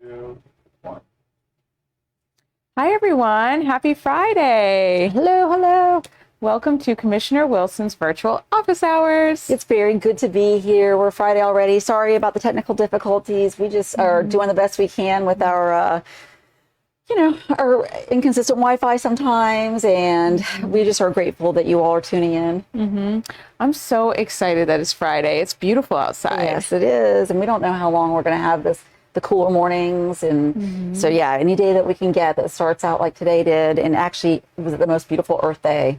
Two, one. Hi, everyone. Happy Friday. Hello, hello. Welcome to Commissioner Wilson's virtual office hours. It's very good to be here. We're Friday already. Sorry about the technical difficulties. We just are doing the best we can with our, our inconsistent Wi-Fi sometimes. And we just are grateful that you all are tuning in. I'm so excited that it's Friday. It's beautiful outside. Yes, it is. And we don't know how long we're going to have the cooler mornings. And so, yeah, any day that we can get that starts out like today did. And actually, it was the most beautiful Earth Day.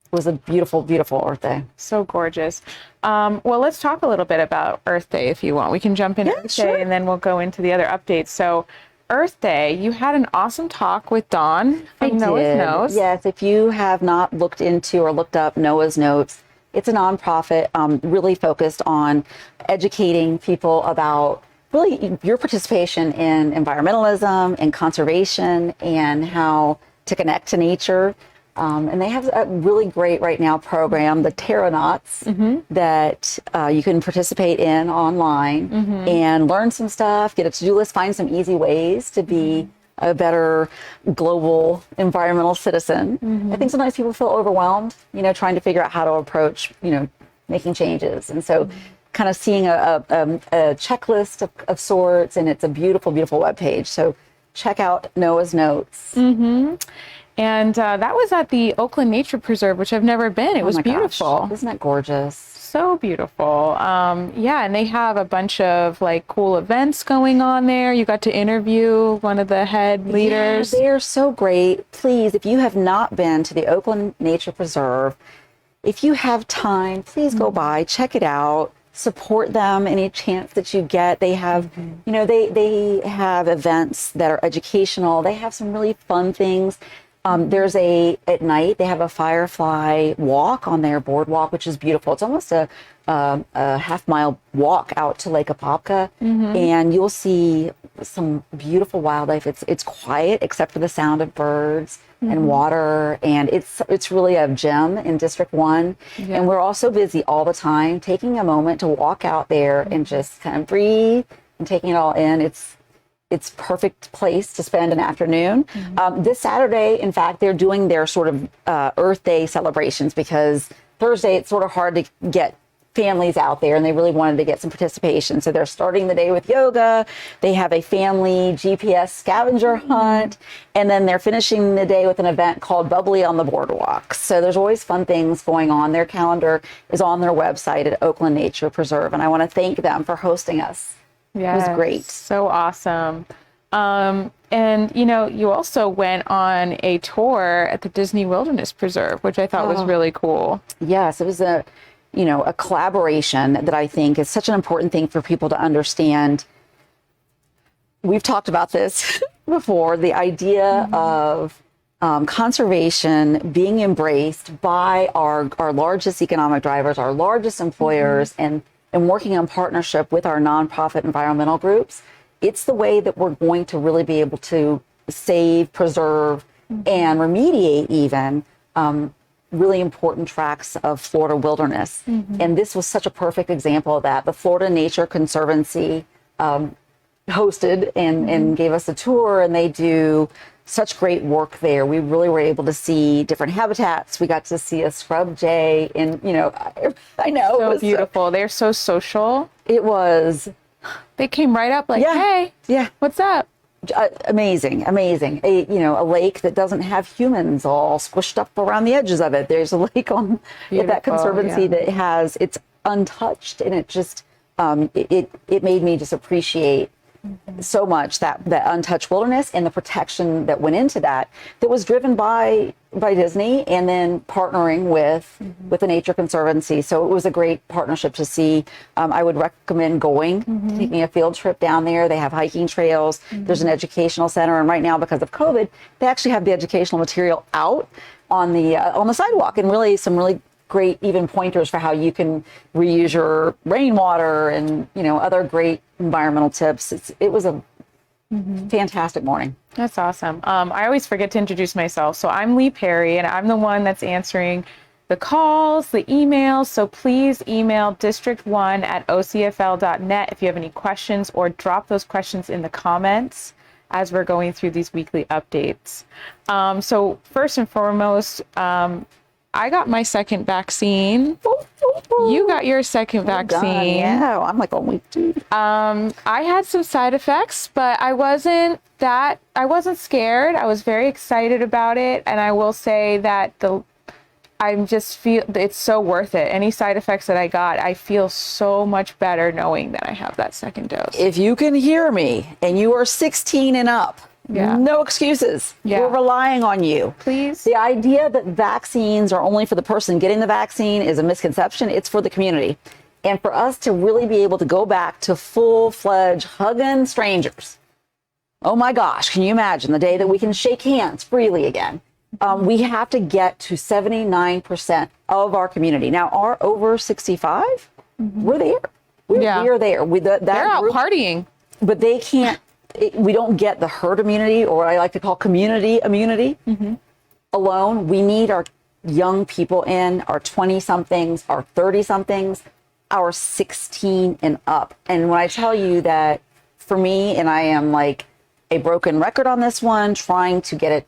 It was a beautiful, beautiful Earth Day. So gorgeous. Well, let's talk a little bit about Earth Day if you want. We can jump into Earth Day and then we'll go into the other updates. So Earth Day, you had an awesome talk with Dawn from Noah's Notes. Yes, if you have not looked into or looked up Noah's Notes, it's a nonprofit really focused on educating people about really your participation in environmentalism and conservation and how to connect to nature. And they have a really great right now program, the Terranauts, that you can participate in online and learn some stuff, get a to-do list, find some easy ways to be a better global environmental citizen. I think sometimes people feel overwhelmed, trying to figure out how to approach, making changes. And so kind of seeing a checklist of sorts, and it's a beautiful, beautiful webpage. So check out Noah's Notes. And that was at the Oakland Nature Preserve, which I've never been. It was beautiful. Gosh. Isn't that gorgeous? So beautiful. Yeah, and they have a bunch of like cool events going on there. You got to interview one of the head leaders. Yeah, they are so great. Please, if you have not been to the Oakland Nature Preserve, if you have time, please go by, check it out. Support them any chance that you get. They have, they have events that are educational. They have some really fun things. There's at night, they have a firefly walk on their boardwalk, which is beautiful. It's almost a half-mile walk out to Lake Apopka, and you'll see some beautiful wildlife. It's quiet except for the sound of birds and water, and it's really a gem in District 1. Yeah. And we're also busy all the time, taking a moment to walk out there and just kind of breathe and taking it all in. It's perfect place to spend an afternoon. This Saturday, in fact, they're doing their sort of Earth Day celebrations because Thursday it's sort of hard to get families out there, and they really wanted to get some participation. So they're starting the day with yoga. They have a family GPS scavenger hunt, and then they're finishing the day with an event called Bubbly on the Boardwalk. So there's always fun things going on. Their calendar is on their website at Oakland Nature Preserve, and I want to thank them for hosting us. Yes, it was great. So awesome. And, you also went on a tour at the Disney Wilderness Preserve, which I thought was really cool. Yes, it was a collaboration that I think is such an important thing for people to understand. We've talked about this before, the idea of conservation being embraced by our largest economic drivers, our largest employers, and working in partnership with our nonprofit environmental groups. It's the way that we're going to really be able to save, preserve, and remediate even really important tracts of Florida wilderness. And this was such a perfect example of that. The Florida Nature Conservancy hosted and gave us a tour, and they do such great work there. We really were able to see different habitats. We got to see a scrub jay, and I know so it was beautiful. They're so social. It was. They came right up like, hey, what's up? Amazing. A lake that doesn't have humans all squished up around the edges of it. There's a lake at that conservancy that it's untouched, and it just it made me just appreciate so much that untouched wilderness and the protection that went into that was driven by Disney, and then partnering with the Nature Conservancy. So it was a great partnership to see. I would recommend taking a field trip down there. They have hiking trails. There's an educational center, and right now, because of COVID, they actually have the educational material out on the sidewalk, and really some really great even pointers for how you can reuse your rainwater and other great environmental tips. It was a fantastic morning. That's awesome. I always forget to introduce myself. So I'm Lee Perry, and I'm the one that's answering the calls, the emails. So please email district1@ocfl.net if you have any questions, or drop those questions in the comments as we're going through these weekly updates. So first and foremost, I got my second vaccine. You got your second vaccine. Yeah, I'm like on week 2. I had some side effects, but I wasn't scared. I was very excited about it. And I will say that I just feel it's so worth it. Any side effects that I got, I feel so much better knowing that I have that second dose. If you can hear me and you are 16 and up, no excuses. Yeah. We're relying on you. Please. The idea that vaccines are only for the person getting the vaccine is a misconception. It's for the community. And for us to really be able to go back to full-fledged hugging strangers. Oh my gosh, can you imagine the day that we can shake hands freely again? We have to get to 79% of our community. Now, our over 65, we're there. We are there. They're out partying. But they can't. We don't get the herd immunity, or what I like to call community immunity alone. We need our young people in, our 20-somethings, our 30-somethings, our 16 and up. And when I tell you that, for me, and I am like a broken record on this one, trying to get it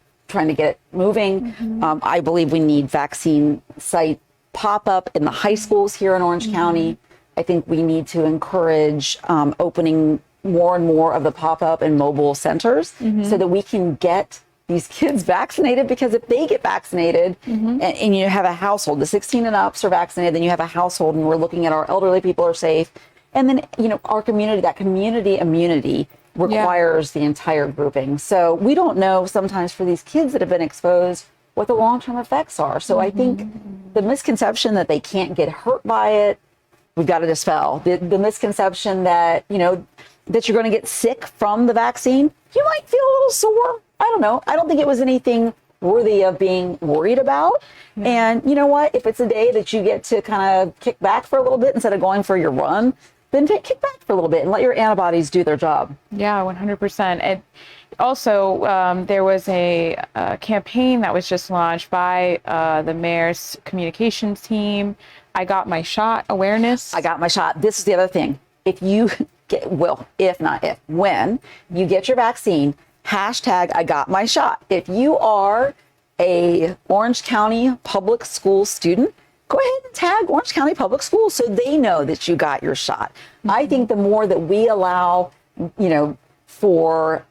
moving, I believe we need vaccine site pop-up in the high schools here in Orange County. I think we need to encourage opening more and more of the pop-up and mobile centers so that we can get these kids vaccinated, because if they get vaccinated and you have a household, the 16 and ups are vaccinated, then you have a household, and we're looking at our elderly people are safe. And then, our community, that community immunity requires the entire grouping. So we don't know sometimes for these kids that have been exposed what the long-term effects are. So I think the misconception that they can't get hurt by it, we've got to dispel. The misconception that, that you're going to get sick from the vaccine. You might feel a little sore. I don't know. I don't think it was anything worthy of being worried about. And you know what? If it's a day that you get to kind of kick back for a little bit instead of going for your run, then kick back for a little bit and let your antibodies do their job. Yeah, 100%. And also, there was a campaign that was just launched by the mayor's communications team. I got my shot awareness. I got my shot. This is the other thing. If you when you get your vaccine, hashtag I got my shot. If you are a Orange County public school student, go ahead and tag Orange County Public Schools so they know that you got your shot. I think the more that we allow, for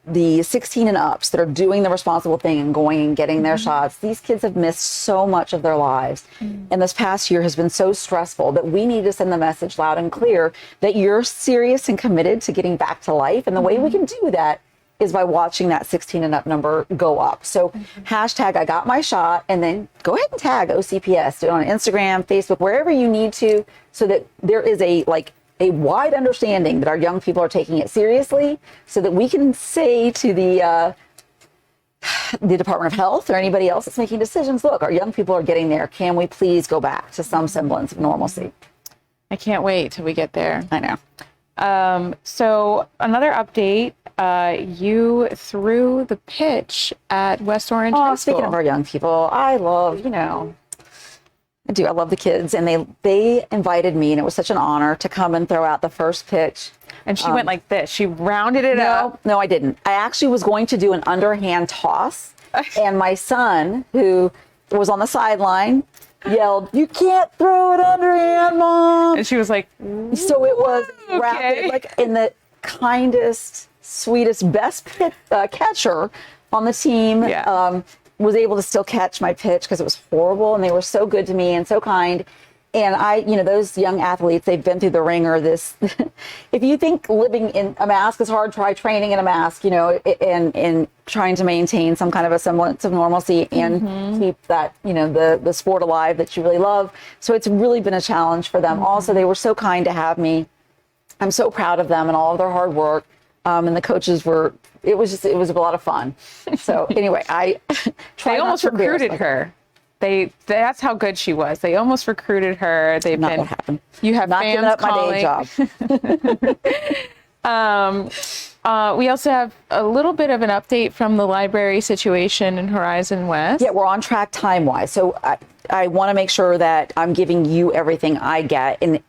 the 16 and ups that are doing the responsible thing and going and getting their shots, these kids have missed so much of their lives. And this past year has been so stressful that we need to send the message loud and clear that you're serious and committed to getting back to life. And the way we can do that is by watching that 16 and up number go up. So hashtag I got my shot, and then go ahead and tag OCPS. Do it on Instagram, Facebook, wherever you need to, so that there is a wide understanding that our young people are taking it seriously, so that we can say to the Department of Health or anybody else that's making decisions, look, our young people are getting there. Can we please go back to some semblance of normalcy? I can't wait till we get there. I know. So another update, you threw the pitch at West Orange High School. Speaking of our young people, I love, I do. I love the kids, and they invited me, and it was such an honor to come and throw out the first pitch. And she went like this. She rounded it up. No, I didn't. I actually was going to do an underhand toss, and my son, who was on the sideline, yelled, "You can't throw it underhand, Mom!" And she was like, so it was okay. like in the kindest, sweetest, best catcher on the team. Yeah. Was able to still catch my pitch because it was horrible, and they were so good to me and so kind. And those young athletes, they've been through the ringer. If you think living in a mask is hard, try training in a mask, and trying to maintain some kind of a semblance of normalcy and keep that, the sport alive that you really love. So it's really been a challenge for them. Also, they were so kind to have me. I'm so proud of them and all of their hard work. And the coaches it was a lot of fun. So anyway, they almost recruited her. That's how good she was. They almost recruited her. Not what happened. You have not fans giving up calling. my day job. We also have a little bit of an update from the library situation in Horizon West. Yeah, we're on track time-wise. So I want to make sure that I'm giving you everything I get. And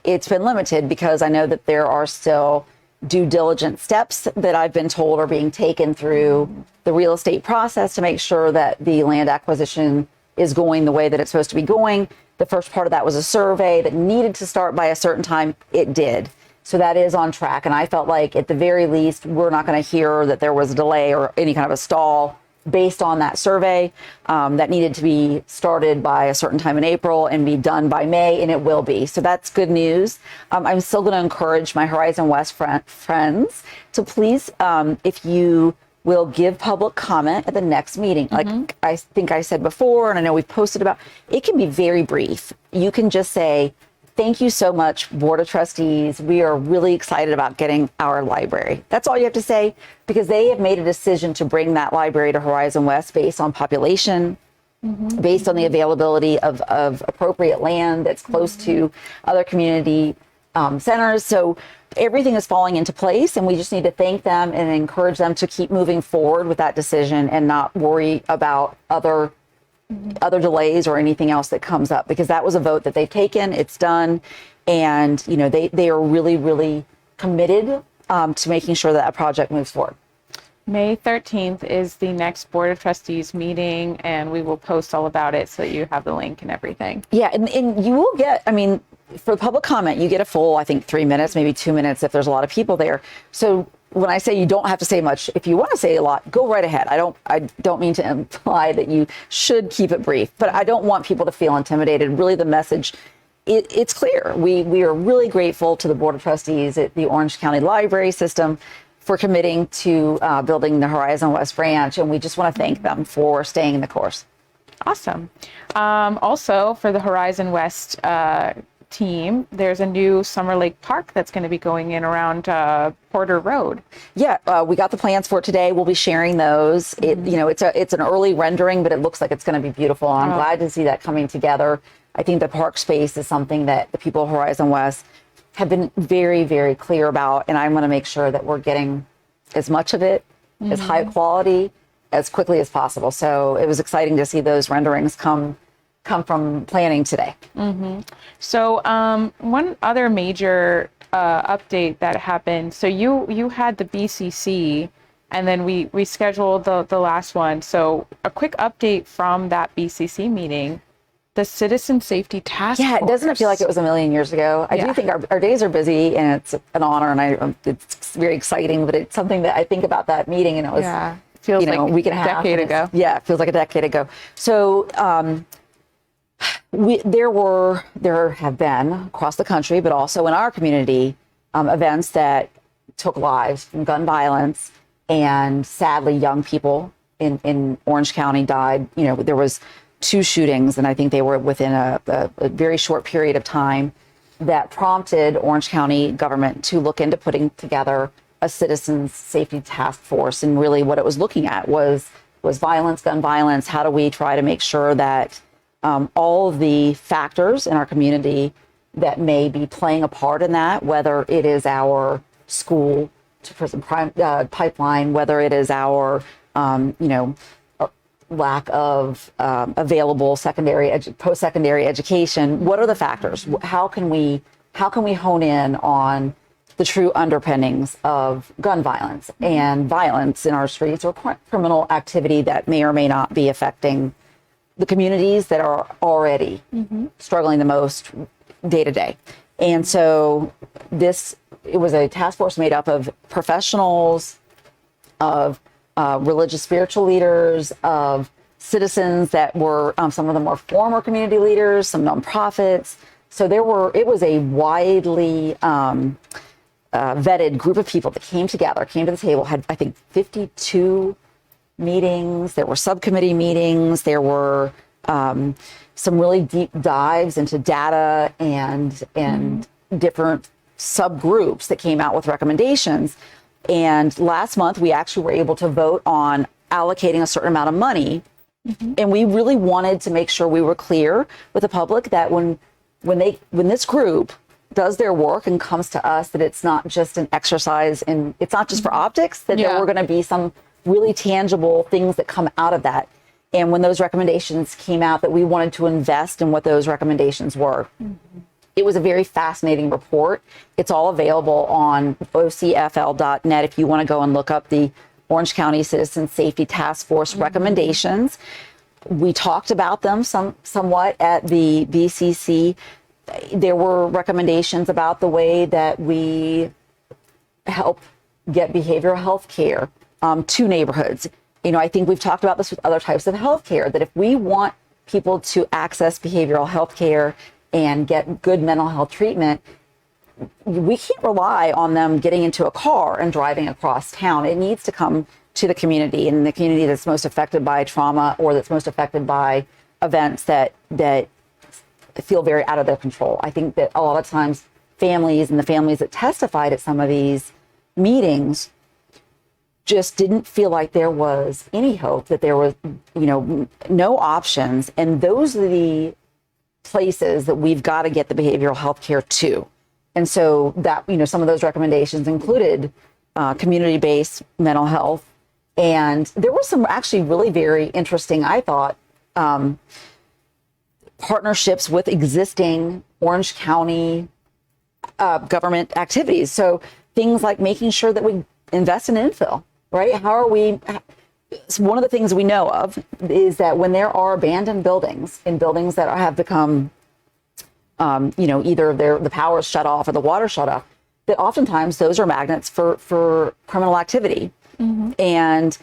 it's been limited because I know that there are still due diligence steps that I've been told are being taken through the real estate process to make sure that the land acquisition is going the way that it's supposed to be going. The first part of that was a survey that needed to start by a certain time. It did. So that is on track. And I felt like at the very least, we're not going to hear that there was a delay or any kind of a stall based on that survey that needed to be started by a certain time in April and be done by May, and it will be. So that's good news. I'm still going to encourage my Horizon West friends to please, if you will give public comment at the next meeting. Like I think I said before, and I know we've posted about, it can be very brief. You can just say, thank you so much, Board of Trustees. We are really excited about getting our library. That's all you have to say, because they have made a decision to bring that library to Horizon West based on population, based on the availability of appropriate land that's close to other community centers. So everything is falling into place, and we just need to thank them and encourage them to keep moving forward with that decision and not worry about other delays or anything else that comes up, because that was a vote that they've taken. It's done. And, you know, they are really, really committed to making sure that project moves forward. May 13th is the next Board of Trustees meeting, and we will post all about it so that you have the link and everything. Yeah, and you will get, I mean, for public comment, you get a full, I think, 3 minutes, maybe 2 minutes if there's a lot of people there. So when I say you don't have to say much, if you want to say a lot, go right ahead. I don't mean to imply that you should keep it brief, but I don't want people to feel intimidated. Really, the message, it's clear. We are really grateful to the Board of Trustees at the Orange County Library System for committing to building the Horizon West branch, and we just want to thank them for staying the course. Awesome. Also, for the Horizon West team, there's a new Summer Lake Park that's going to be going in around Porter Road. Yeah, we got the plans for it today. We'll be sharing those. It's an early rendering, but it looks like it's going to be beautiful. I'm glad to see that coming together. I think the park space is something that the people of Horizon West have been very, very clear about, and I'm going to make sure that we're getting as much of it, as high quality, as quickly as possible. So it was exciting to see those renderings come from planning today. So one other major update that happened. So you had the BCC, and then we scheduled the last one. So a quick update from that BCC meeting. The Citizen Safety Task Force. Yeah, doesn't it feel like it was a million years ago? I do think our days are busy, and it's an honor, and it's very exciting, but it's something that I think about that meeting, and it was, feels like a week and a half. Decade ago. Yeah, it feels like a decade ago. So there have been across the country, but also in our community, events that took lives from gun violence, and sadly, young people in Orange County died. You know, there was 2 shootings, and I think they were within a very short period of time, that prompted Orange County government to look into putting together a citizens safety task force. And really what it was looking at was violence, gun violence. How do we try to make sure that all of the factors in our community that may be playing a part in that, whether it is our school to prison pipeline, whether it is our, lack of available post-secondary education. What are the factors? How can we hone in on the true underpinnings of gun violence and violence in our streets, or criminal activity that may or may not be affecting the communities that are already struggling the most day to day? And so it was a task force made up of professionals, of religious spiritual leaders, of citizens that were, some of them were former community leaders, some nonprofits. So it was a widely vetted group of people that came to the table, had, I think, 52 meetings. There were subcommittee meetings. There were some really deep dives into data and different subgroups that came out with recommendations. And last month, we actually were able to vote on allocating a certain amount of money. And we really wanted to make sure we were clear with the public that when this group does their work and comes to us, that it's not just an exercise, and it's not just for optics, that there were going to be some really tangible things that come out of that. And when those recommendations came out, that we wanted to invest in what those recommendations were. It was a very fascinating report. It's all available on ocfl.net if you want to go and look up the Orange County Citizen Safety Task Force recommendations. We talked about them somewhat at the BCC. There were recommendations about the way that we help get behavioral health care to neighborhoods. I think we've talked about this with other types of health care, that if we want people to access behavioral health care and get good mental health treatment, we can't rely on them getting into a car and driving across town. It needs to come to the community, and the community that's most affected by trauma or that's most affected by events that feel very out of their control. I think that a lot of times families and the families that testified at some of these meetings just didn't feel like there was any hope, that there was, no options. And those are the places that we've got to get the behavioral health care to. And so that, some of those recommendations included community-based mental health. And there were some actually really very interesting, I thought, partnerships with existing Orange County government activities. So things like making sure that we invest in infill, right? One of the things we know of is that when there are abandoned buildings, in buildings that have become, either the power is shut off or the water shut off, that oftentimes those are magnets for criminal activity. And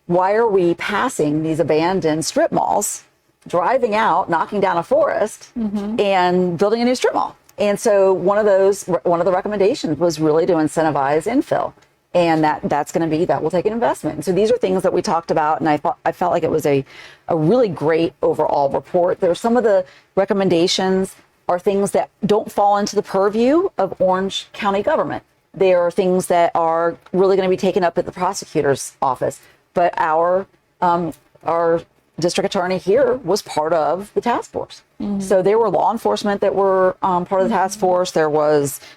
why are we passing these abandoned strip malls, driving out, knocking down a forest, and building a new strip mall? And so one of the recommendations was really to incentivize infill. And that's going to be that we'll take an investment. And so these are things that we talked about, and I felt like it was a really great overall report. There are some of the recommendations are things that don't fall into the purview of Orange County government. There are things that are really going to be taken up at the prosecutor's office. But our district attorney here was part of the task force. So there were law enforcement that were part of the task force.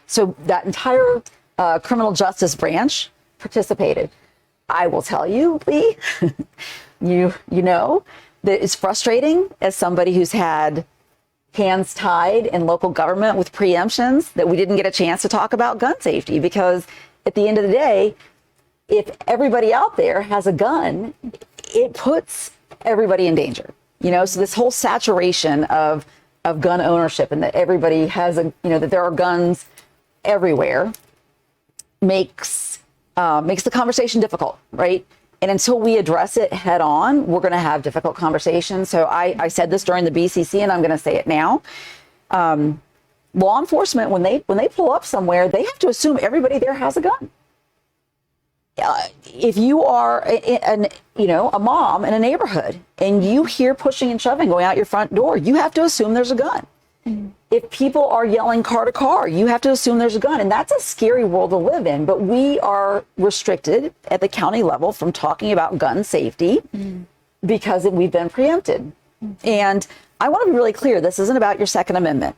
So that entire criminal justice branch participated. I will tell you, Lee, you know that it's frustrating as somebody who's had hands tied in local government with preemptions that we didn't get a chance to talk about gun safety, because at the end of the day, if everybody out there has a gun, it puts everybody in danger. So this whole saturation of gun ownership, and that everybody has that there are guns everywhere, makes the conversation difficult, right? And until we address it head on, we're going to have difficult conversations. So I said this during the BCC, and I'm going to say it now. Law enforcement, when they pull up somewhere, they have to assume everybody there has a gun. If you are a mom in a neighborhood and you hear pushing and shoving going out your front door, you have to assume there's a gun. If people are yelling car to car, you have to assume there's a gun. And that's a scary world to live in. But we are restricted at the county level from talking about gun safety because we've been preempted. And I want to be really clear. This isn't about your Second Amendment.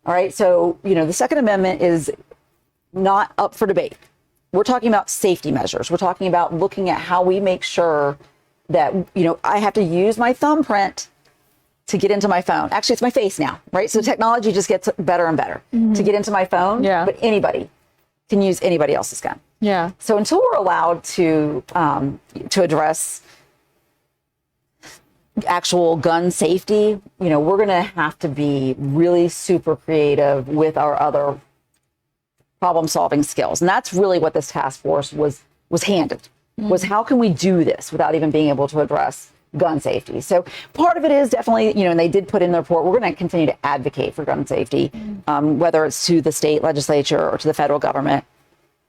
All right. So, the Second Amendment is not up for debate. We're talking about safety measures. We're talking about looking at how we make sure that, I have to use my thumbprint to get into my phone. Actually, it's my face now, right? So technology just gets better and better to get into my phone. Yeah. But anybody can use anybody else's gun. Yeah. So until we're allowed to address actual gun safety, we're going to have to be really super creative with our other problem-solving skills. And that's really what this task force was handed, was how can we do this without even being able to address gun safety? So part of it is definitely, and they did put in the report, we're going to continue to advocate for gun safety, whether it's to the state legislature or to the federal government,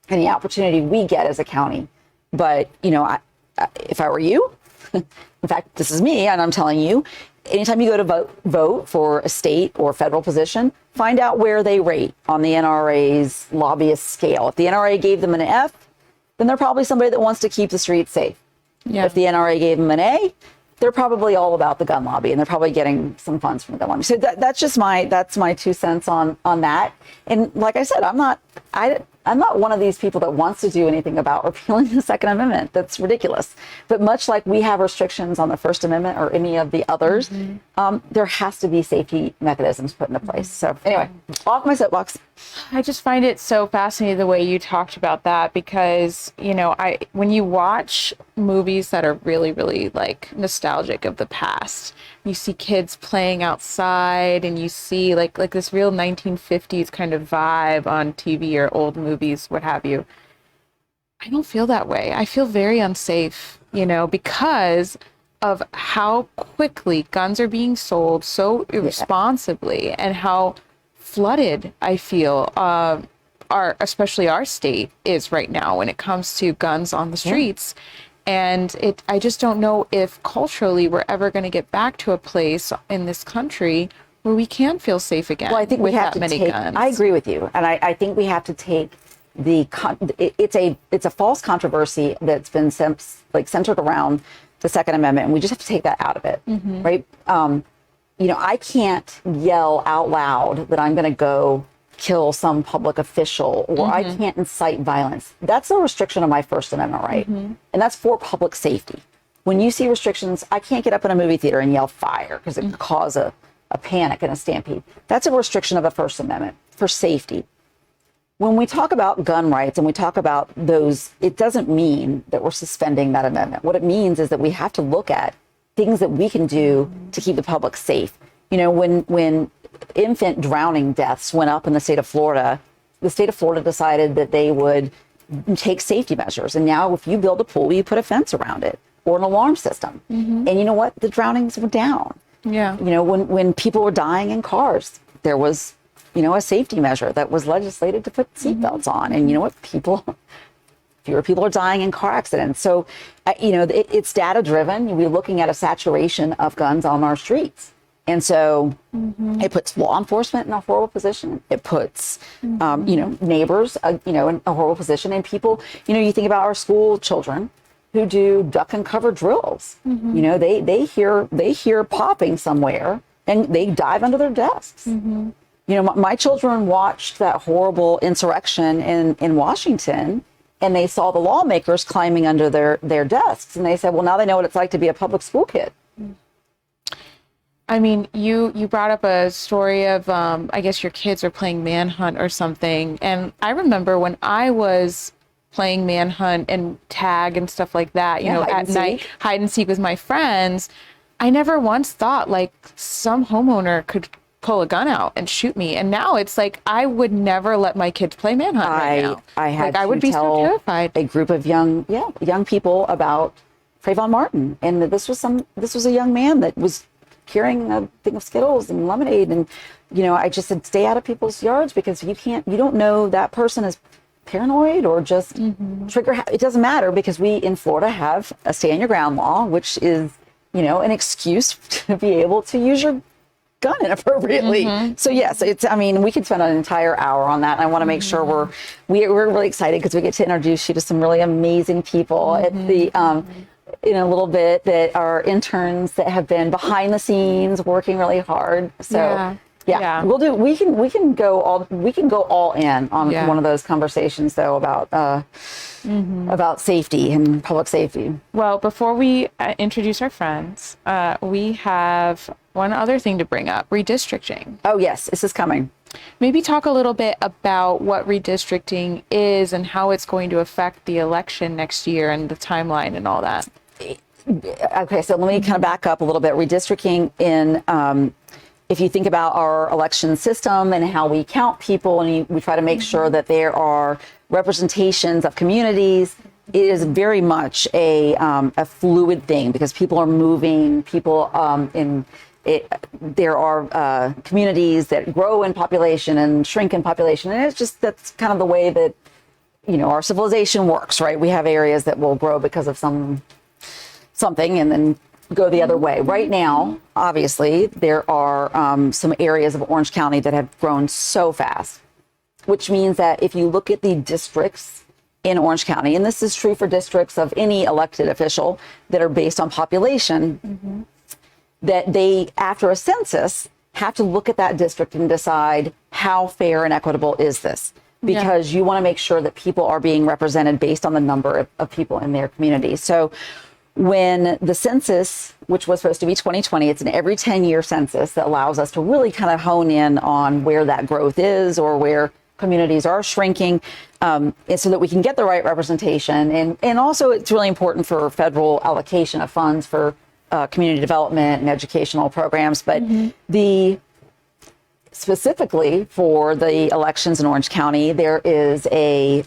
any opportunity we get as a county. But, if I were you, in fact, this is me, and I'm telling you, anytime you go to vote for a state or federal position, find out where they rate on the NRA's lobbyist scale. If the NRA gave them an F, then they're probably somebody that wants to keep the streets safe. Yeah. If the NRA gave them an A, they're probably all about the gun lobby, and they're probably getting some funds from the gun lobby. So that's my 2 cents on that. And like I said, I I'm not one of these people that wants to do anything about repealing the Second Amendment. That's ridiculous. But much like we have restrictions on the First Amendment or any of the others, there has to be safety mechanisms put into place. So anyway, off my soapbox. I just find it so fascinating the way you talked about that, because, you know, when you watch movies that are really, really like nostalgic of the past, you see kids playing outside and you see like this real 1950s kind of vibe on TV or old movies, what have you. I don't feel that way. I feel very unsafe, you know, because of how quickly guns are being sold so irresponsibly, and how flooded I feel especially our state is right now when it comes to guns on the streets. And I just don't know if culturally we're ever going to get back to a place in this country where we can feel safe again. Well, I think with we have that to many take, guns. I agree with you. And I think we have to take it's a false controversy that's been centered around the Second Amendment. And we just have to take that out of it, right? You know, I can't yell out loud that I'm going to go kill some public official, or I can't incite violence. That's a restriction of my First Amendment right. And that's for public safety. When you see restrictions, I can't get up in a movie theater and yell fire because it could cause a panic and a stampede. That's a restriction of the First Amendment for safety. When we talk about gun rights and we talk about those, it doesn't mean that we're suspending that amendment. What it means is that we have to look at things that we can do to keep the public safe. You know, when infant drowning deaths went up in the state of Florida decided that they would take safety measures. And now if you build a pool, you put a fence around it or an alarm system. And you know what? The drownings were down. Yeah. You know, when people were dying in cars, there was, you know, a safety measure that was legislated to put seatbelts on. And you know what? Fewer people are dying in car accidents. So, you know, it's data driven. We're looking at a saturation of guns on our streets. And so it puts law enforcement in a horrible position. It puts, you know, neighbors, you know, in a horrible position. And people, you know, you think about our school children who do duck and cover drills. You know, they hear popping somewhere and they dive under their desks. You know, my children watched that horrible insurrection in Washington, and they saw the lawmakers climbing under their desks. And they said, well, now they know what it's like to be a public school kid. I mean, you brought up a story of, I guess your kids are playing Manhunt or something. And I remember when I was playing Manhunt and tag and stuff like that, you know, at night, hide and seek with my friends, I never once thought like some homeowner could pull a gun out and shoot me. And now it's like, I would never let my kids play Manhunt right now. I would be so terrified. A group of young people about Trayvon Martin. And this was a young man that was carrying a thing of Skittles and lemonade. And, you know, I just said, stay out of people's yards, because you don't know that person is paranoid or just trigger. It doesn't matter, because we in Florida have a stay on your ground law, which is, you know, an excuse to be able to use your gun inappropriately. So yes, I mean, we could spend an entire hour on that. And I want to make sure we're really excited because we get to introduce you to some really amazing people at the, in a little bit, that are interns that have been behind the scenes working really hard. So we can go all in on one of those conversations though about safety and public safety. Well, before we introduce our friends, we have one other thing to bring up: redistricting. Oh yes, this is coming. Maybe talk a little bit about what redistricting is and how it's going to affect the election next year and the timeline and all that. Okay, so let me kind of back up a little bit. Redistricting if you think about our election system and how we count people, and we try to make sure that there are representations of communities, it is very much a fluid thing, because people are moving. There are communities that grow in population and shrink in population, and that's kind of the way that, you know, our civilization works, right? We have areas that will grow because of something and then go the other way. Right now, obviously, there are some areas of Orange County that have grown so fast, which means that if you look at the districts in Orange County, and this is true for districts of any elected official that are based on population, that they, after a census, have to look at that district and decide how fair and equitable is this. because you want to make sure that people are being represented based on the number of people in their community. So when the census, which was supposed to be 2020, it's an every 10-year census that allows us to really kind of hone in on where that growth is or where communities are shrinking, and so that we can get the right representation. And also it's really important for federal allocation of funds for community development and educational programs. But specifically for the elections in Orange County, there is a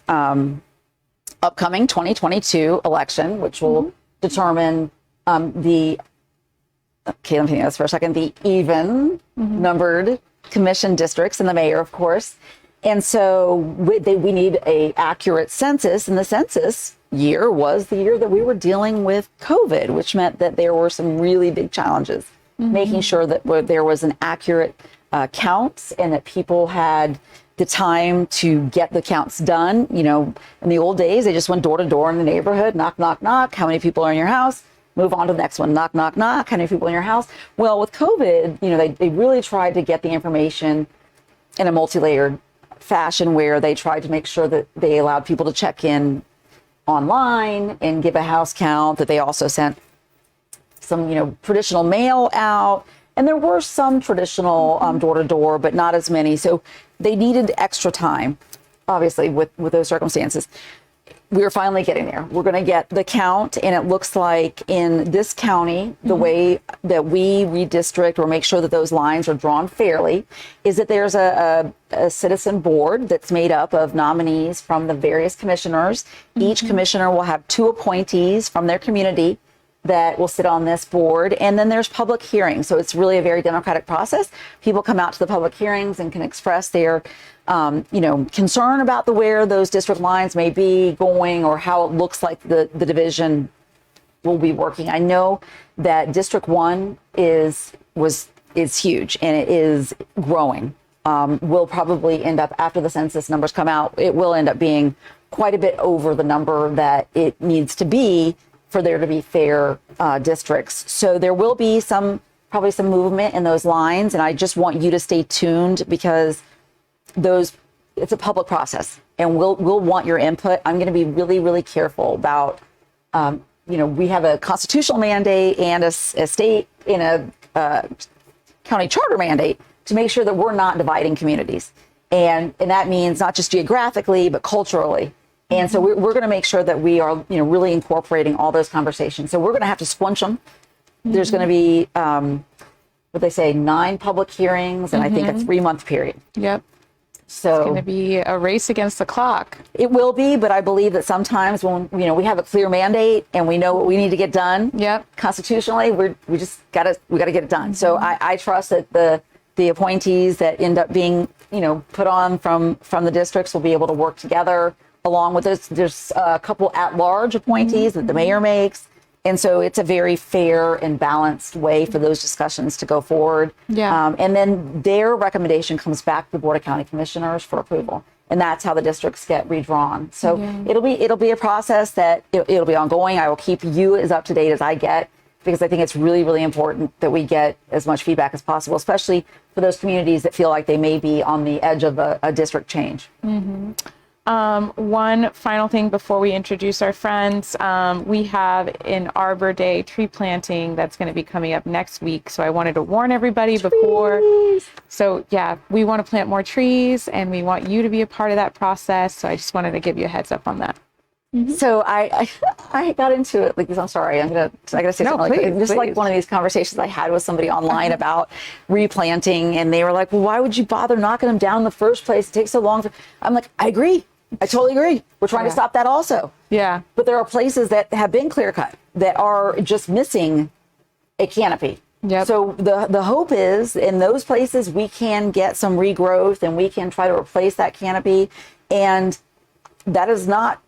upcoming 2022 election, which will determine let me think of this for a second, the even numbered commission districts and the mayor, of course. And so we need a accurate census, and the census year was the year that we were dealing with COVID, which meant that there were some really big challenges, making sure that there was an accurate counts and that people had the time to get the counts done. You know, in the old days, they just went door to door in the neighborhood, knock, knock, knock. How many people are in your house? Move on to the next one. Knock, knock, knock. How many people in your house? Well, with COVID, you know, they really tried to get the information in a multi-layered fashion where they tried to make sure that they allowed people to check in online and give a house count, that they also sent some, you know, traditional mail out. And there were some traditional door to door, but not as many. So they needed extra time, obviously, with those circumstances. We're finally getting there. We're going to get the count, and it looks like in this county, the way that we redistrict or make sure that those lines are drawn fairly is that there's a citizen board that's made up of nominees from the various commissioners. Each commissioner will have 2 appointees from their community that will sit on this board. And then there's public hearings. So it's really a very democratic process. People come out to the public hearings and can express their concern about where those district lines may be going or how it looks like the division will be working. I know that District 1 is huge and it is growing. Will probably end up, after the census numbers come out, it will end up being quite a bit over the number that it needs to be for there to be fair districts. So there will be probably some movement in those lines. And I just want you to stay tuned because it's a public process and we'll want your input. I'm going to be really, really careful about, we have a constitutional mandate and a state in a county charter mandate to make sure that we're not dividing communities. And that means not just geographically, but culturally. And so we're going to make sure that we are, really incorporating all those conversations. So we're going to have to squunch them. There's going to be, 9 public hearings, and I think a 3-month period. Yep. So it's going to be a race against the clock. It will be, but I believe that sometimes when we have a clear mandate and we know what we need to get done, constitutionally, we got to get it done. So I trust that the appointees that end up being put on from the districts will be able to work together. Along with this, there's a couple at-large appointees that the mayor makes. And so it's a very fair and balanced way for those discussions to go forward. Yeah. And then their recommendation comes back to the Board of County Commissioners for approval. And that's how the districts get redrawn. So it'll be a process that it'll be ongoing. I will keep you as up to date as I get, because I think it's really, really important that we get as much feedback as possible, especially for those communities that feel like they may be on the edge of a district change. One final thing before we introduce our friends, we have an Arbor Day tree planting that's going to be coming up next week. So I wanted to warn everybody before. So yeah, we want to plant more trees and we want you to be a part of that process. So I just wanted to give you a heads up on that. So I got into it because I'm sorry, I gotta say something. Just like one of these conversations I had with somebody online about replanting, and they were like, "Well, why would you bother knocking them down in the first place? It takes so long." I'm like, I agree. I totally agree. We're trying to stop that also. Yeah. But there are places that have been clear cut that are just missing a canopy. Yep. So the hope is in those places we can get some regrowth and we can try to replace that canopy, and that is not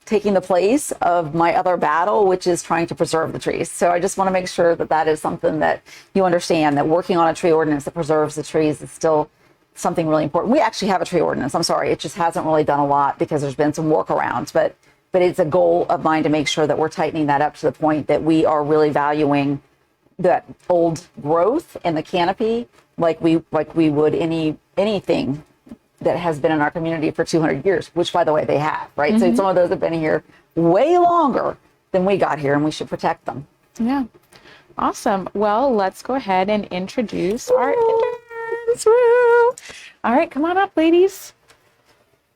taking the place of my other battle, which is trying to preserve the trees. So I just want to make sure that is something that you understand, that working on a tree ordinance that preserves the trees is still something really important. We actually have a tree ordinance. I'm sorry, it just hasn't really done a lot because there's been some workarounds, but it's a goal of mine to make sure that we're tightening that up to the point that we are really valuing that old growth and the canopy like we would anything that has been in our community for 200 years, which by the way, they have, right? So some of those have been here way longer than we got here, and we should protect them. Yeah. Awesome. Well, let's go ahead and introduce our interns. Woo! All right, come on up, ladies.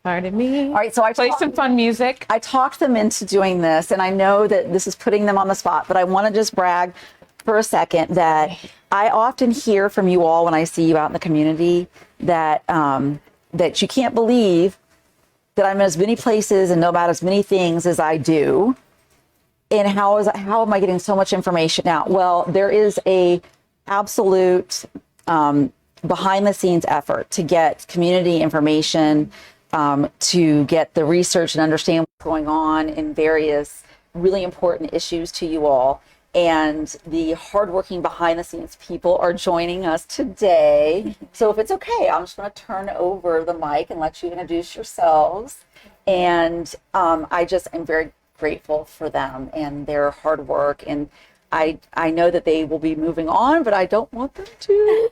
Pardon me. All right, so I play some fun music. I talked them into doing this, and I know that this is putting them on the spot, but I want to just brag for a second that I often hear from you all when I see you out in the community that that you can't believe that I'm in as many places and know about as many things as I do. And how am I getting so much information out? Well, there is a absolute behind the scenes effort to get community information, to get the research and understand what's going on in various really important issues to you all. And the hardworking behind the scenes people are joining us today. So if it's okay, I'm just going to turn over the mic and let you introduce yourselves. And I'm very grateful for them and their hard work. And I know that they will be moving on, but I don't want them to.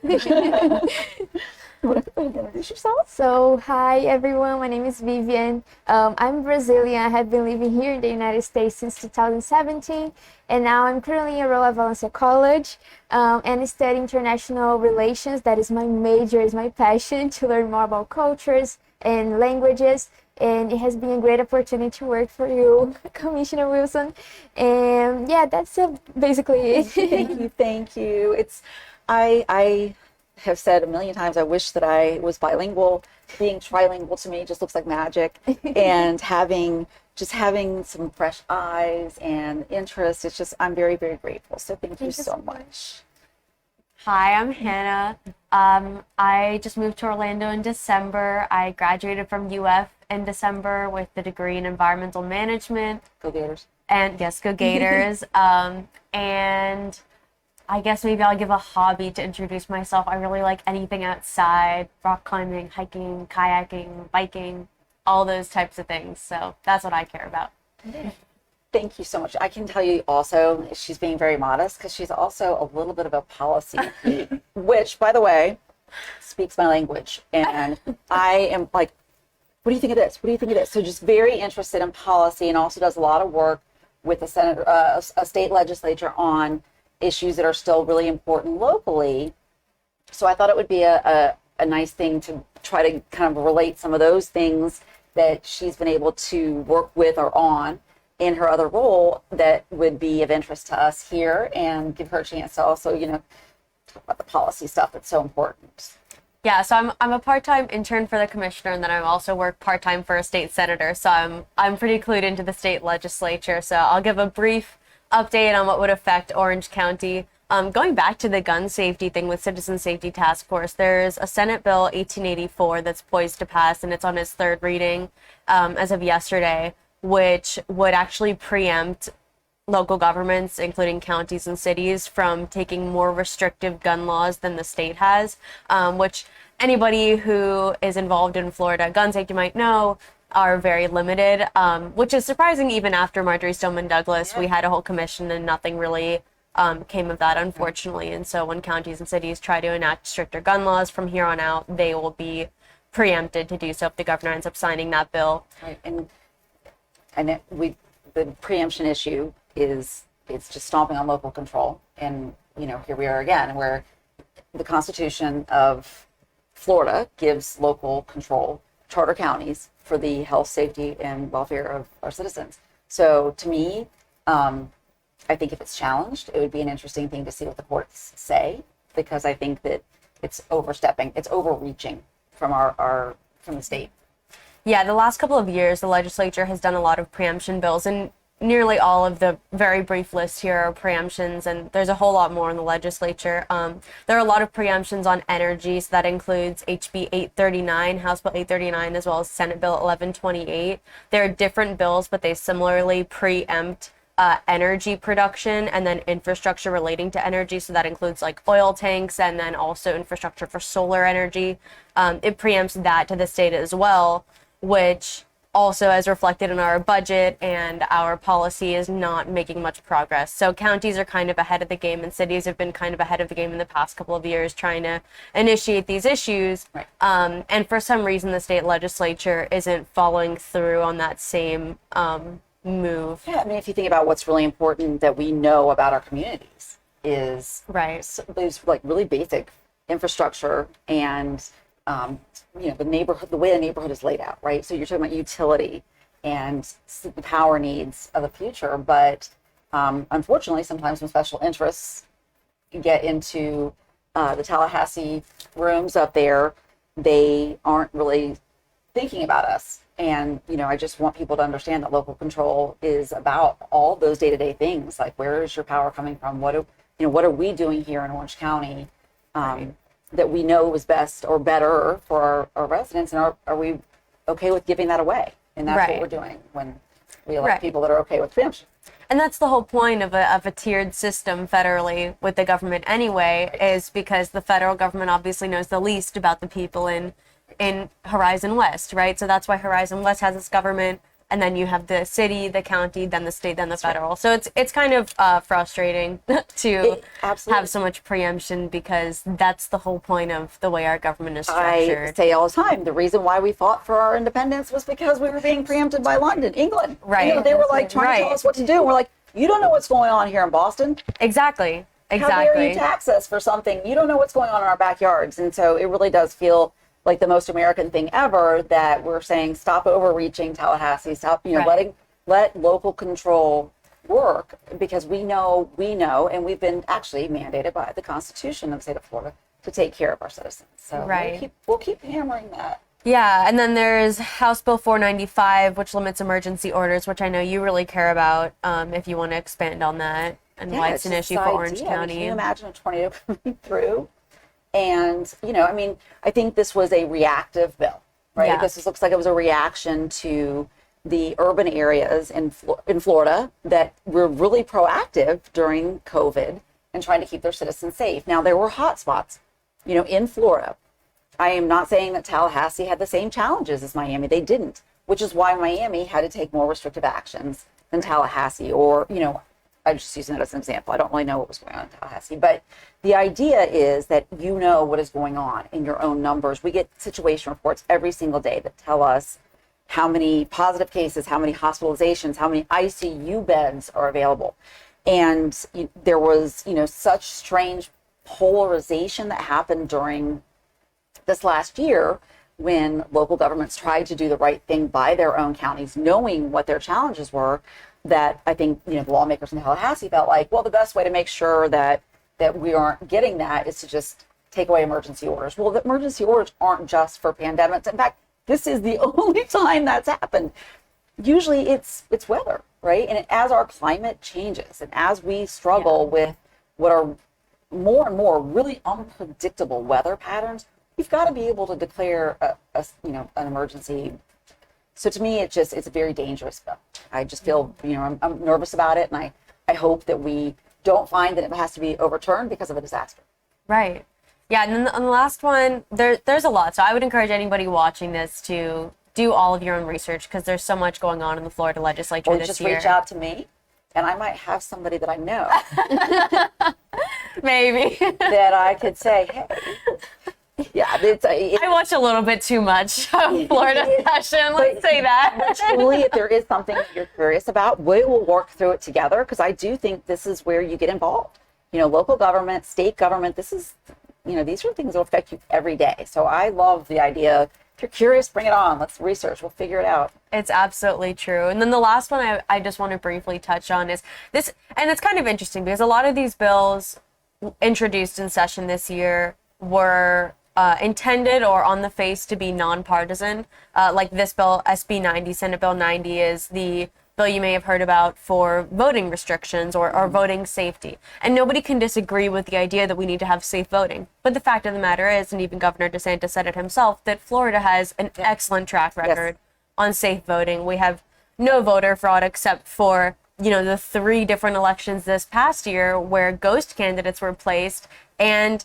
You want to introduce yourself? So, hi everyone, my name is Vivian. I'm Brazilian. I have been living here in the United States since 2017, and now I'm currently enrolled at Valencia College and study international relations. That is my major, is my passion, to learn more about cultures and languages. And it has been a great opportunity to work for you, Commissioner Wilson. And yeah, that's basically it. Thank you. I have said a million times, I wish that I was bilingual. Being trilingual to me just looks like magic. And having some fresh eyes and interest, I'm very, very grateful. So thank you so much. Hi, I'm Hannah. I just moved to Orlando in December. I graduated from UF in December with the degree in environmental management. Go Gators. And yes, go Gators. And I guess maybe I'll give a hobby to introduce myself. I really like anything outside, rock climbing, hiking, kayaking, biking, all those types of things. So that's what I care about. Thank you so much. I can tell you also, she's being very modest because she's also a little bit of a policy, which, by the way, speaks my language. And I am like, what do you think of this? What do you think of this? So just very interested in policy, and also does a lot of work with a state legislature on issues that are still really important locally. So I thought it would be a nice thing to try to kind of relate some of those things that she's been able to work with or on in her other role that would be of interest to us here, and give her a chance to also, talk about the policy stuff that's so important. Yeah, so I'm a part-time intern for the commissioner, and then I also work part-time for a state senator. So I'm pretty clued into the state legislature. So I'll give a brief update on what would affect Orange County. Going back to the gun safety thing with Citizen Safety Task Force, there's a Senate Bill 1884 that's poised to pass, and it's on its third reading as of yesterday, which would actually preempt local governments, including counties and cities, from taking more restrictive gun laws than the state has, which anybody who is involved in Florida gun safety might know are very limited, which is surprising even after Marjorie Stoneman Douglas. Yeah. We had a whole commission and nothing really came of that, unfortunately. And so when counties and cities try to enact stricter gun laws from here on out, they will be preempted to do so if the governor ends up signing that bill. Right. And the preemption issue it's just stomping on local control. And, here we are again, where the Constitution of Florida gives local control, charter counties, for the health, safety, and welfare of our citizens. So to me, I think if it's challenged, it would be an interesting thing to see what the courts say, because I think that it's overstepping, it's overreaching from from the state. Yeah, the last couple of years, the legislature has done a lot of preemption bills, and nearly all of the very brief list here are preemptions, and there's a whole lot more in the legislature. There are a lot of preemptions on energy, so that includes HB 839, House Bill 839, as well as Senate Bill 1128. They're different bills, but they similarly preempt energy production and then infrastructure relating to energy, so that includes like oil tanks and then also infrastructure for solar energy. It preempts that to the state as well, which also as reflected in our budget and our policy is not making much progress. So counties are kind of ahead of the game and cities have been kind of ahead of the game in the past couple of years trying to initiate these issues. Right. And for some reason, the state legislature isn't following through on that same move. Yeah, I mean, if you think about what's really important that we know about our communities is Right. those like really basic infrastructure and the neighborhood, the way the neighborhood is laid out, right? So you're talking about utility and the power needs of the future, but unfortunately, sometimes when special interests get into the Tallahassee rooms up there, they aren't really thinking about us. And, I just want people to understand that local control is about all those day-to-day things. Like, where is your power coming from? What are we doing here in Orange County that we know is best or better for our residents? And are we okay with giving that away? And that's Right. what we're doing when we elect Right. people that are okay with preemption. And that's the whole point of a tiered system federally with the government anyway, is because the federal government obviously knows the least about the people in Horizon West, right? So that's why Horizon West has its government, and then you have the city, the county, then the state, then the federal. So it's kind of frustrating to Absolutely. have so much preemption because that's the whole point of the way our government is I structured. say all the time, the reason why we fought for our independence was because we were being preempted by London, England. Right. They were like trying to tell Right. us what to do. We're like, you don't know what's going on here in Boston. Exactly. How dare you Exactly. tax us for something? You don't know what's going on in our backyards. And so it really does feel like the most American thing ever that we're saying, stop overreaching Tallahassee, stop, Right. let local control work, because we know, and we've been actually mandated by the Constitution of the state of Florida to take care of our citizens. So Right. we'll keep hammering that. Yeah, and then there's House Bill 495, which limits emergency orders, which I know you really care about. If you want to expand on that and why it's an just issue this for Orange idea. I mean, County. can you imagine a tornado coming through? And, I think this was a reactive bill, right? Yeah. This looks like it was a reaction to the urban areas in Florida that were really proactive during COVID and trying to keep their citizens safe. Now, there were hot spots, in Florida. I am not saying that Tallahassee had the same challenges as Miami. They didn't, which is why Miami had to take more restrictive actions than Tallahassee, or, I'm just using it as an example. I don't really know what was going on in Tallahassee, but the idea is that you know what is going on in your own numbers. We get situation reports every single day that tell us how many positive cases, how many hospitalizations, how many ICU beds are available. And there was, such strange polarization that happened during this last year when local governments tried to do the right thing by their own counties, knowing what their challenges were, that I think, the lawmakers in Tallahassee felt like, well, the best way to make sure that we aren't getting that is to just take away emergency orders. Well, the emergency orders aren't just for pandemics. In fact, this is the only time that's happened. Usually it's weather, right? And as our climate changes and as we struggle with what are more and more really unpredictable weather patterns, you've got to be able to declare an emergency. So to me, it's a very dangerous bill. I just feel, I'm nervous about it, and I hope that we don't find that it has to be overturned because of a disaster. Right. Yeah, and then on the last one, there's a lot. So I would encourage anybody watching this to do all of your own research because there's so much going on in the Florida legislature Or this just year. reach out to me, and I might have somebody that I know Maybe. that I could say, hey, yeah, I watch a little bit too much of Florida session. Let's say that. truly, if there is something that you're curious about, we will work through it together, because I do think this is where you get involved. Local government, state government, these are things that affect you every day. So I love the idea. If you're curious, bring it on. Let's research. We'll figure it out. It's absolutely true. And then the last one I just want to briefly touch on is this, and it's kind of interesting because a lot of these bills introduced in session this year were intended or on the face to be nonpartisan. Like this bill, SB 90, Senate Bill 90, is the bill you may have heard about for voting restrictions or voting safety. And nobody can disagree with the idea that we need to have safe voting. But the fact of the matter is, and even Governor DeSantis said it himself, that Florida has an excellent track record on safe voting. We have no voter fraud except for, the 3 different elections this past year where ghost candidates were placed. And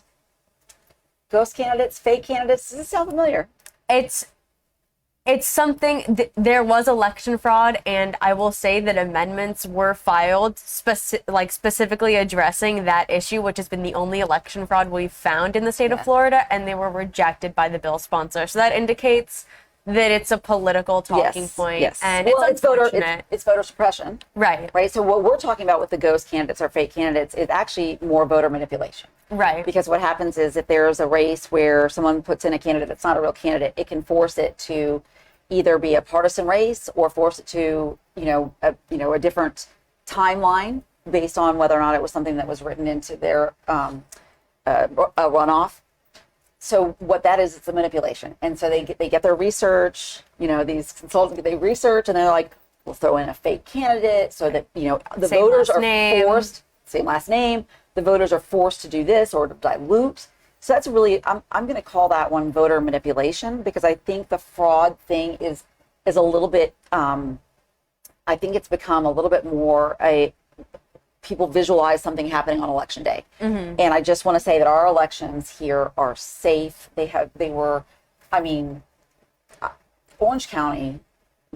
Ghost candidates, fake candidates, does it sound familiar? it's It's something, there was election fraud, and I will say that amendments were filed specifically addressing that issue, which has been the only election fraud we've found in the state of Florida, and they were rejected by the bill sponsor. So that indicates that it's a political talking point, and it's unfortunate. It's voter suppression. Right. Right. So what we're talking about with the ghost candidates or fake candidates is actually more voter manipulation. Right. Because what happens is if there's a race where someone puts in a candidate that's not a real candidate, it can force it to either be a partisan race or force it to, a different timeline based on whether or not it was something that was written into their a runoff. So what that is, it's a manipulation. And so they get their research, these consultants, they research and they're like, we'll throw in a fake candidate so that, the Same voters last are name. forced, same last name, the voters are forced to do this or to dilute. So that's really, I'm going to call that one voter manipulation, because I think the fraud thing is a little bit, I think it's become a little bit more people visualize something happening on election day. And I just want to say that our elections here are safe. Orange County,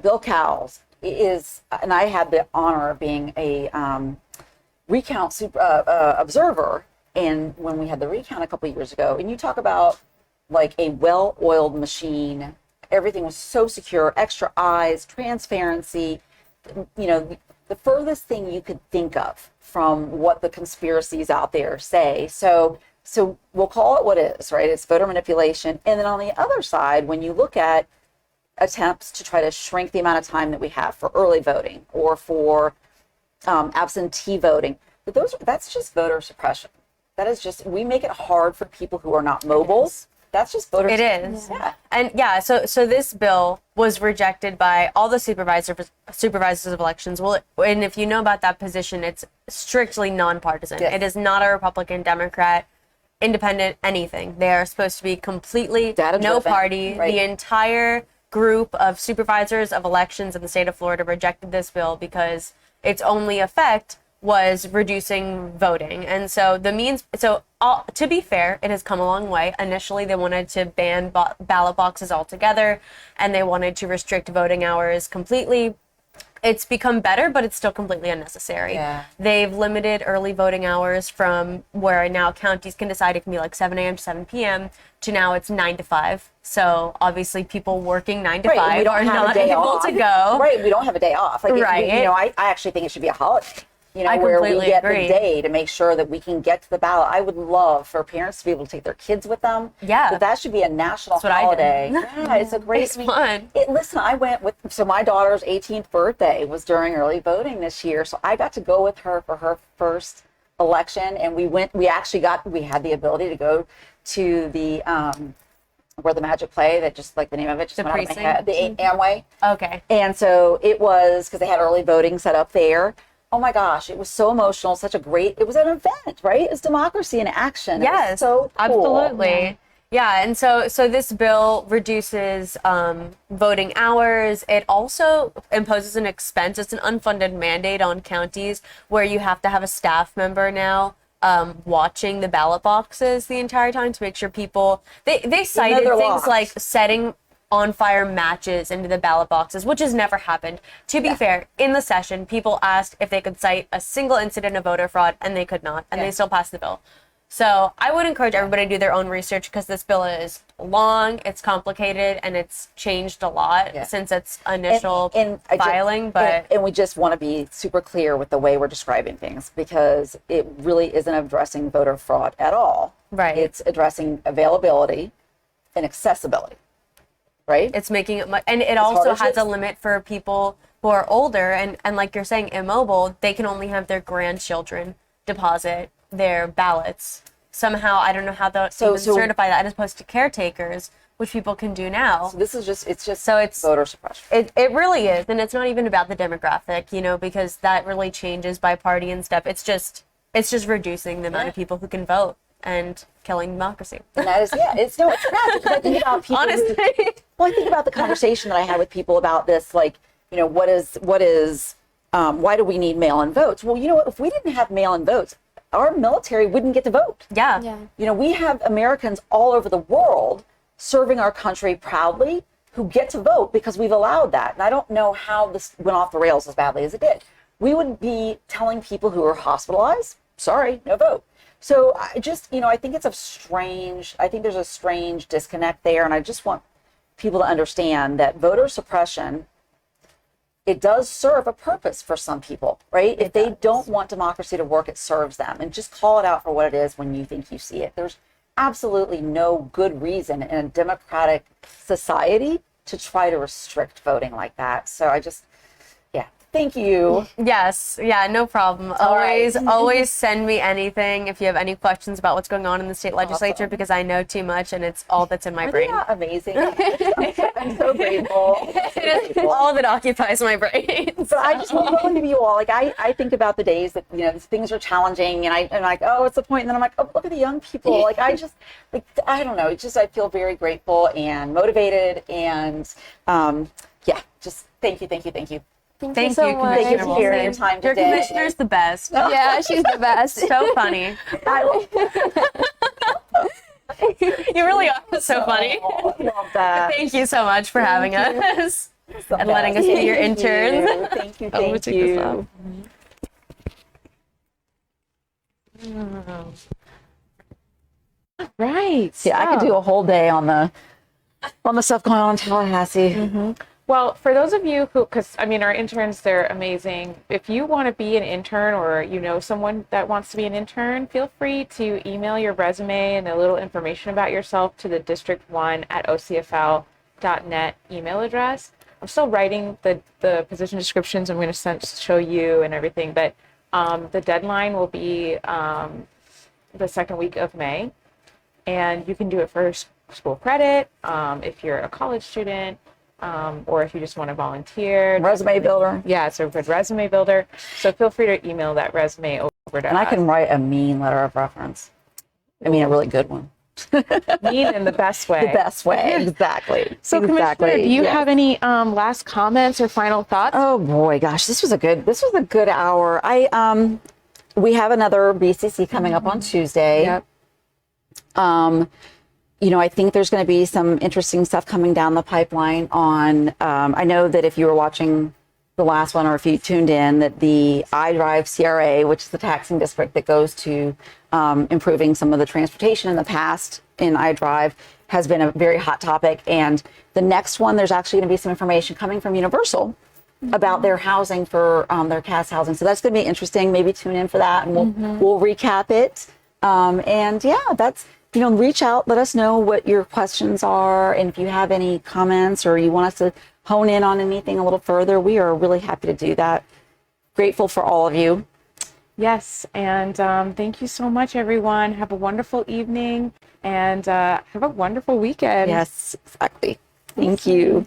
Bill Cowles is, and I had the honor of being a recount observer. And when we had the recount a couple of years ago, and you talk about like a well-oiled machine, everything was so secure, extra eyes, transparency, the furthest thing you could think of from what the conspiracies out there say. So we'll call it what it is, right? It's voter manipulation. And then on the other side, when you look at attempts to try to shrink the amount of time that we have for early voting or for absentee voting, that's just voter suppression. That is just, we make it hard for people who are not mobile. That's just voter suppression. It is. Yeah. And so this bill was rejected by all the supervisors of elections. Well, and if you know about that position, it's strictly nonpartisan. Yes. It is not a Republican, Democrat, independent, anything. They are supposed to be completely Data-driven, no party. right. The entire group of supervisors of elections in the state of Florida rejected this bill because its only effect was reducing voting. And so to be fair, it has come a long way. Initially, they wanted to ban ballot boxes altogether, and they wanted to restrict voting hours completely. It's become better, but it's still completely unnecessary. Yeah. They've limited early voting hours from where now counties can decide it can be like 7 a.m. to 7 p.m. to now it's 9 to 5. So obviously people working 9 to 5 are not able to go. Right, we don't have a day off. Right. I actually think it should be a holiday. I Where we completely get agree. the day to make sure that we can get to the ballot. I would love for parents to be able to take their kids with them. Yeah. But that should be a national what I do. holiday. Yeah, it's a great. It's fun. Listen, I went with, so my daughter's 18th birthday was during early voting this year. So I got to go with her for her first election. And we had the ability to go to the, where the magic play that just like the name of it just went out of my head. The Amway. Okay. And so it was, because they had early voting set up there. Oh my gosh, it was so emotional. It was an event, right? It's democracy in action. Yes, It was so cool. absolutely. Yeah, and so this bill reduces voting hours. It also imposes an expense. It's an unfunded mandate on counties where you have to have a staff member now watching the ballot boxes the entire time to make sure people. They cited they're things locked. like setting on fire matches into the ballot boxes, which has never happened. To be fair, in the session, people asked if they could cite a single incident of voter fraud, and they could not, and they still passed the bill. So I would encourage everybody to do their own research, because this bill is long, it's complicated, and it's changed a lot since its initial filing. And we just want to be super clear with the way we're describing things, because it really isn't addressing voter fraud at all. Right. It's addressing availability and accessibility. Right? It's making it and it also harder to- has a limit for people who are older and like you're saying, immobile. They can only have their grandchildren deposit their ballots. Somehow, I don't know how they'll even certify that, as opposed to caretakers, which people can do now. So this is just, it's voter suppression. It really is, and it's not even about the demographic, because that really changes by party and stuff. It's just reducing the amount of people who can vote and killing democracy. And that is, it's tragic, because I think about people. Honestly. Well, I think about the conversation that I had with people about this, like, what is, why do we need mail-in votes? Well, you know what, if we didn't have mail-in votes, our military wouldn't get to vote. Yeah. We have Americans all over the world serving our country proudly, who get to vote because we've allowed that. And I don't know how this went off the rails as badly as it did. We would be telling people who are hospitalized, sorry, no vote. So I just, I think I think there's a strange disconnect there. And I just want people to understand that voter suppression, it does serve a purpose for some people, right? If they don't want democracy to work, it serves them. And just call it out for what it is when you think you see it. There's absolutely no good reason in a democratic society to try to restrict voting like that. So thank you. Yes, yeah, no problem. Always send me anything if you have any questions about what's going on in the state legislature, Awesome. because I know too much and it's all that's in my Are they brain. not amazing? I'm so grateful. It is all that occupies my brain. But I just want to give you all, I think about the days that, things are challenging and I'm like, oh, what's the point? And then I'm like, oh, look at the young people. Like, I don't know. I feel very grateful and motivated and, just thank you. Thank you so Thank you, much. Thank you for sharing your time Your today. commissioner's the best. Yeah, she's the best. So funny. You really are so funny. I love that. Thank you so much for having us and letting us be your interns. Thank you. Oh, we'll Thank take this off. you. Right. Yeah, I could do a whole day on the stuff going on in Tallahassee. Well, for those of you who, because our interns, they're amazing. If you want to be an intern or you know someone that wants to be an intern, feel free to email your resume and a little information about yourself to the district1@ocfl.net email address. I'm still writing the position descriptions. I'm going to show you and everything, but the deadline will be the second week of May, and you can do it for school credit if you're a college student. Or if you just want to volunteer. Resume builder. Yeah, it's a good resume builder. So feel free to email that resume over to And I us. can write a mean letter of reference. A really good one. Mean in the best way. The best way. Exactly. So, exactly. Commissioner, do you Yes. have any last comments or final thoughts? Oh boy, gosh, this was a good hour. We have another BCC coming up on Tuesday. Yep. I think there's going to be some interesting stuff coming down the pipeline on, I know that if you were watching the last one or if you tuned in, that the iDrive CRA, which is the taxing district that goes to improving some of the transportation in the past in iDrive, has been a very hot topic. And the next one, there's actually going to be some information coming from Universal about their housing for their CAS housing. So that's going to be interesting. Maybe tune in for that and we'll recap it. That's, reach out, let us know what your questions are. And if you have any comments or you want us to hone in on anything a little further, we are really happy to do that. Grateful for all of you. Yes, and thank you so much, everyone. Have a wonderful evening and have a wonderful weekend. Yes, exactly. Thank you.